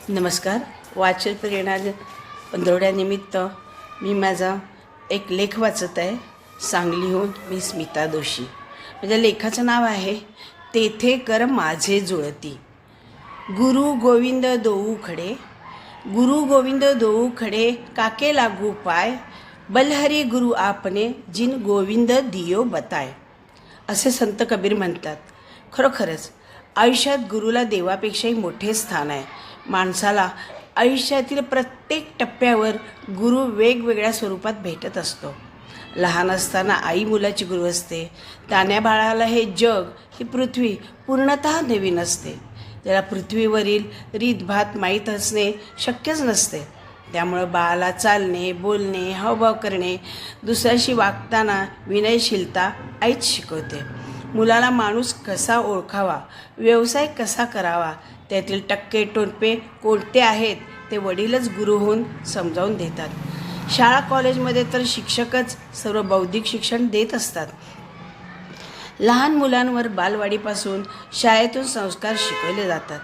नमस्कार. वाचन प्रेरणा पंधरवड्यानिमित्त मी माझा एक लेख वाचत आहे. सांगलीहून मी स्मिता दोशी. माझ्या लेखाचं नाव आहे तेथे कर माझे जुळती. गुरु गोविंद दोऊ खडे, गुरु गोविंद दोऊ खडे, काके लागू पाय, बलहरी गुरु आपने जिन गोविंद दियो बताय, असे संत कबीर म्हणतात. खरोखरच आयुष्यात गुरुला देवापेक्षाही मोठे स्थान आहे. माणसाला आयुष्यातील प्रत्येक टप्प्यावर गुरु वेगवेगळ्या स्वरूपात भेटत असतो. लहान असताना आई मुलाची गुरु असते. तान्या बाळाला हे जग, ही पृथ्वी पूर्णतः नवीन असते. ज्याला पृथ्वीवरील रीतभात माहीत असणे शक्यच नसते. त्यामुळं बाळाला चालणे, बोलणे, हावभाव करणे, दुसऱ्याशी वागताना विनयशीलता आईच शिकवते. मुलाला माणूस कसा ओळखावा, व्यवसाय कसा करावा, त्यातील टक्के टोपे कोणते आहेत ते वडीलच गुरु होऊन समजावून देतात. शाळा कॉलेजमध्ये तर शिक्षकच सर्व बौद्धिक शिक्षण देत असतात. लहान मुलांवर बालवाडीपासून शाळेतून संस्कार शिकवले जातात.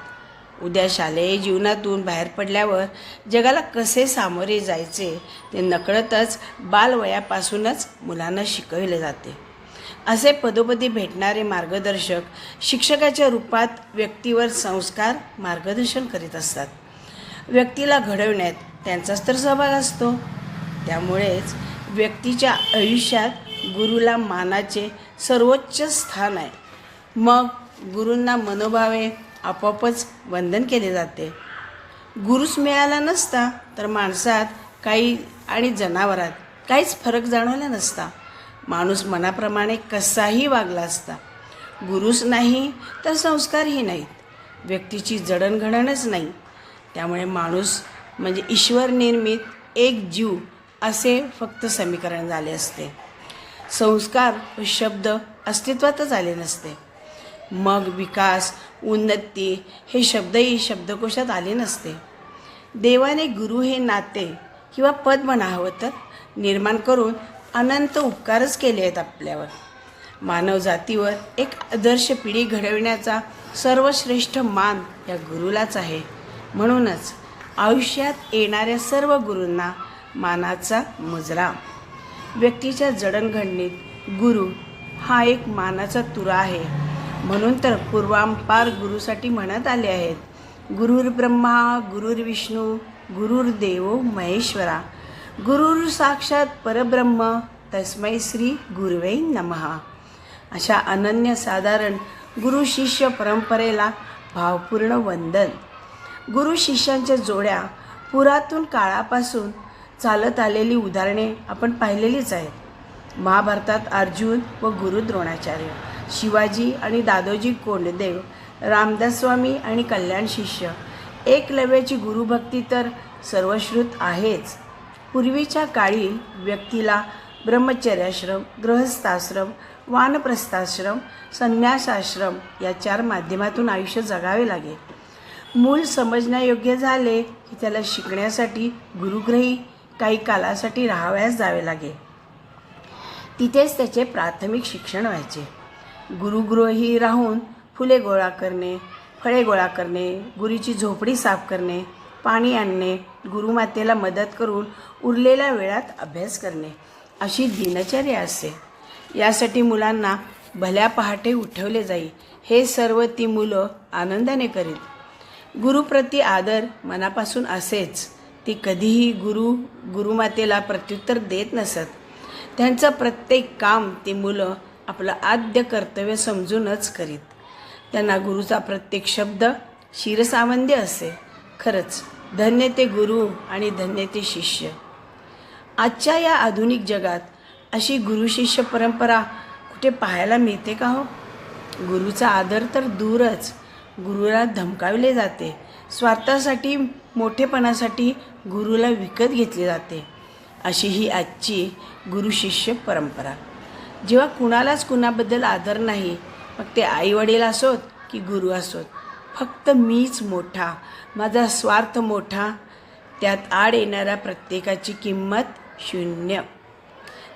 उद्या शालेय जीवनातून बाहेर पडल्यावर जगाला कसे सामोरे जायचे ते नकळतच बालवयापासूनच मुलांना शिकवले जाते. असे पदोपदी भेटणारे मार्गदर्शक शिक्षकाच्या रूपात व्यक्तीवर संस्कार मार्गदर्शन करीत असतात. व्यक्तीला घडवण्यात त्यांचाच तर सहभाग असतो. त्यामुळेच व्यक्तीच्या आयुष्यात गुरुला मानाचे सर्वोच्च स्थान आहे. मग गुरूंना मनोभावे आपोआपच वंदन केले जाते. गुरुच मिळाला नसता तर माणसात काही आणि जनावरात काहीच फरक जाणवला नसता. माणूस मनाप्रमाणे कसाही वागला असता. गुरुच नाही तर संस्कारही नाहीत. व्यक्तीची जडणघडणच नाही. त्यामुळे माणूस म्हणजे ईश्वर निर्मित एक जीव असे फक्त समीकरण झाले असते. संस्कार व शब्द अस्तित्वातच आले नसते. मग विकास, उन्नती हे शब्दही शब्दकोशात आले नसते. देवाने गुरु हे नाते किंवा पद म्हणावं तर निर्माण करून अनंत उपकारच केले आहेत आपल्यावर. मानव जातीवर एक आदर्श पिढी घडविण्याचा सर्वश्रेष्ठ मान या गुरुलाच आहे. म्हणूनच आयुष्यात येणाऱ्या सर्व गुरूंना मानाचा मुजरा. व्यक्तीच्या जडणघडणीत गुरु हा एक मानाचा तुरा आहे. म्हणून तर पूर्वांपार गुरुसाठी म्हणत आले आहेत, गुरुर्ब्रह्मा गुरुर्विष्णू गुरुर्देवो महेश्वरा, गुरुर साक्षात परब्रह्म तस्मै श्री गुरुवे नमः. अशा अनन्यसाधारण गुरु शिष्य परंपरेला भावपूर्ण वंदन. गुरु शिष्यांच्या जोड्या पुरातून काळापासून चालत आलेली उदाहरणे आपण पाहिलेलीच आहेत. महाभारतात अर्जुन व गुरु द्रोणाचार्य, शिवाजी आणि दादोजी कोंडदेव, रामदास स्वामी आणि कल्याण शिष्य, एकलव्याची गुरुभक्ती तर सर्वश्रुत आहेच. पूर्वीच्या काळी व्यक्तीला ब्रह्मचर्याश्रम, गृहस्थाश्रम, वानप्रस्थाश्रम, संन्यासाश्रम या 4 माध्यमातून आयुष्य जगावे लागे. मूल समजण्यायोग्य झाले की त्याला शिकण्यासाठी गुरुगृही काही कालासाठी राहावयास जावे लागे. तिथेच त्याचे प्राथमिक शिक्षण व्हायचे. गुरुगृही राहून फुले गोळा करणे, फळे गोळा करणे, गुरुची झोपडी साफ करणे, पाणी आणणे, गुरुमातेला मदत करून उरलेल्या वेळात अभ्यास करणे अशी दिनचर्या असते. यासाठी मुलांना भल्या पहाटे उठवले जाई. हे सर्व ती मुलं आनंदाने करीत. गुरुप्रती आदर मनापासून असेच. ती कधीही गुरुमातेला प्रत्युत्तर देत नसत. त्यांचं प्रत्येक काम ती मुलं आपलं आद्य कर्तव्य समजूनच करीत. त्यांना गुरुचा प्रत्येक शब्द शिरसावंद्य असे. खरंच धन्य ते गुरु आणि धन्य ते शिष्य. आजच्या या आधुनिक जगात अशी गुरुशिष्य परंपरा कुठे पाहायला मिळते का हो? गुरुचा आदर तर दूरच, गुरुला धमकावले जाते. स्वार्थासाठी, मोठेपणासाठी गुरुला विकत घेतले जाते. अशी ही आजची गुरुशिष्य परंपरा. जेव्हा कुणालाच कुणाबद्दल आदर नाही, मग ते आईवडील असोत की गुरु असोत, फक्त मीच मोठा, माझा स्वार्थ मोठा, त्यात आड येणाऱ्या प्रत्येकाची किंमत शून्य.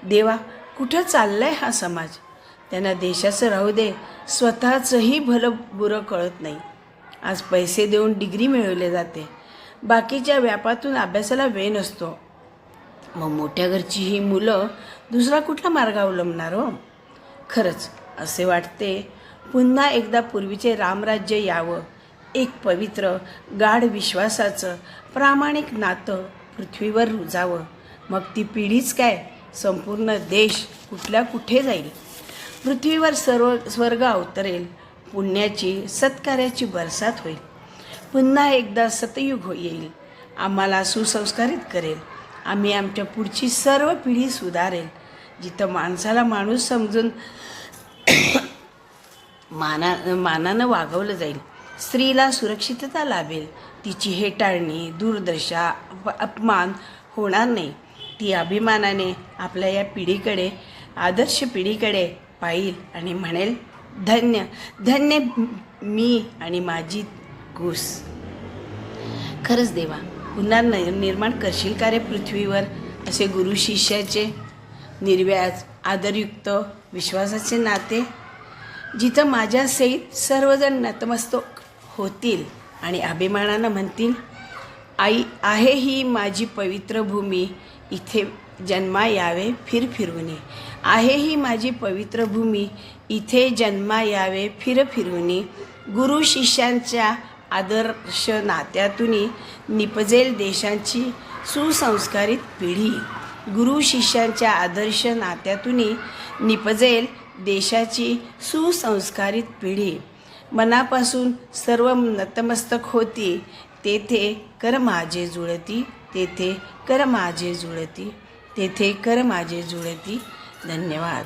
देवा, कुठं चाललंय हा समाज? त्यांना देशाचं राहू दे, स्वतःचंही भलं बुरं कळत नाही. आज पैसे देऊन डिग्री मिळवले जाते, बाकीच्या व्यापातून अभ्यासाला वेळ नसतो. मग मोठ्या घरची ही मुलं दुसरा कुठला मार्ग अवलंबणार हो? खरंच असे वाटते पुन्हा एकदा पूर्वीचे रामराज्य यावं. एक पवित्र गाढ विश्वासाचं प्रामाणिक नातं पृथ्वीवर रुजावं. मग ती पिढीच काय, संपूर्ण देश कुठल्या कुठे जाईल. पृथ्वीवर स्वर्ग अवतरेल. पुण्याची सत्कार्याची बरसात होईल. पुन्हा एकदा सतयुग येईल. आम्हाला सुसंस्कारित करेल. आम्ही आमच्या पुढची सर्व पिढी सुधारेल. जिथं माणसाला माणूस समजून मानानं वागवलं जाईल. स्त्रीला सुरक्षितता लाभेल. तिची हेटाळणी, दुर्दशा, अपमान होणार नाही. ती अभिमानाने आपल्या या पिढीकडे, आदर्श पिढीकडे पाहिल आणि म्हणेल, धन्य धन्य मी आणि माझी कूस. खरंच देवा, पुन्हा निर्माण करशील का रे पृथ्वीवर असे गुरु शिष्याचे निर्व्याज आदरयुक्त विश्वासाचे नाते, जिथं माझ्या सहित सर्वजण नतमस्तक होतील आणि अभिमानानं म्हणतील, आई आहे ही माझी पवित्र भूमी, इथे जन्मा यावे फिरफिरूनी. आहे ही माझी पवित्र भूमी, इथे जन्मा यावे फिरफिरूनी. गुरु शिष्यांच्या आदर्श नात्यातून निपजेल देशांची सुसंस्कारित पिढी. गुरु शिष्यांच्या आदर्श नात्यातून निपजेल देशाची सुसंस्कारित पिढी. मनापासून सर्व नतमस्तक होती. तेथे कर माझे जुळती, तेथे कर माझे जुळती, तेथे कर माझे जुळती. धन्यवाद.